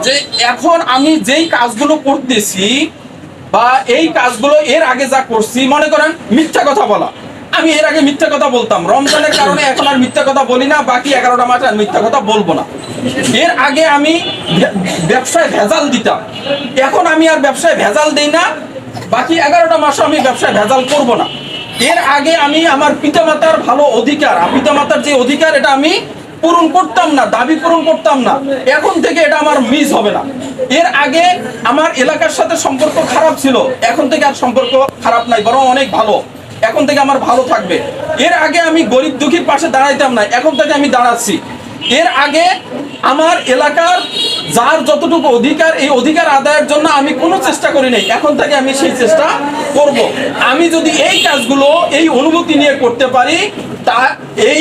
যে এখন আমি যেই কাজগুলো করতেছি বা এই কাজগুলো এর আগে যা করছি, মনে করেন মিথ্যা কথা বলা, আমি এর আগে মিথ্যা কথা বলতাম, রমজানের কারণে এখন আর মিথ্যা কথা বলি না, বাকি 11টা মাস আর মিথ্যা কথা বলবো না। এর আগে আমি ব্যবসায় ভেজাল দিতাম, এখন আমি আর ব্যবসায় ভেজাল দেই না, বাকি 11টা মাস আমি ব্যবসায় ভেজাল করব না। এর আগে আমি আমার পিতামাতার ভালো অধিকার, পিতামাতার যে অধিকার এটা আমি পূরণ করতাম না, দাবি পূরণ করতাম না, এখন থেকে এটা আমার মিস হবে না। এর আগে আমার এলাকার সাথে সম্পর্ক খারাপ ছিল, এখন থেকে আর সম্পর্ক খারাপ নাই, বরং অনেক ভালো, এখন থেকে আমার ভালো থাকবে। এর আগে আমি গরিব দুঃখীর পাশে দাঁড়াইতাম না, এখন থেকে আমি দাঁড়াচ্ছি। এর আগে আমার এলাকার যার যতটুকু অধিকার, এই অধিকার আদায়ের জন্য আমি কোনো চেষ্টা করি নাই, এখন থেকে আমি সেই চেষ্টা করব। আমি যদি এই কাজগুলো এই অনুভূতি নিয়ে করতে পারি, তা এই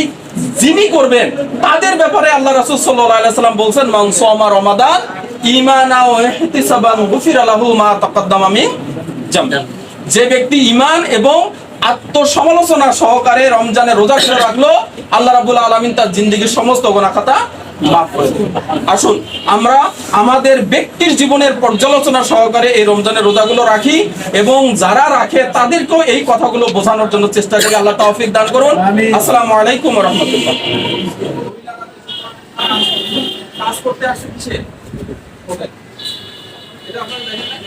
যিনি করবেন তাদের ব্যাপারে আল্লাহ রাসূল সাল্লাল্লাহু আলাইহি ওয়াসাল্লাম বলছেন, মান সামা রমাদান ঈমানাও ওয়া ইহতিসাবান গুফিরা লাহু মা তাকাদ্দামা মিন জামবি। যে ব্যক্তি ঈমান এবং আত্মসমালোচনা সহকারে রমজানের রোজা শুরু রাখলো, আল্লাহ রাব্বুল আলামিন তার জিন্দেগীর সমস্ত গুনাহ খাতা মাফ করে দেন। আসুন আমরা আমাদের ব্যক্তির জীবনের পর্যালোচনা সহকারে এই রমজানের রোজাগুলো রাখি এবং যারা রাখে তাদেরকেও এই কথাগুলো বোঝানোর জন্য চেষ্টা করি। আল্লাহ তৌফিক দান করুন। আসসালামু আলাইকুম ওয়া রাহমাতুল্লাহ। কাজ করতে আসছে কিসে? ওকে, এটা আপনারা দেখেন না?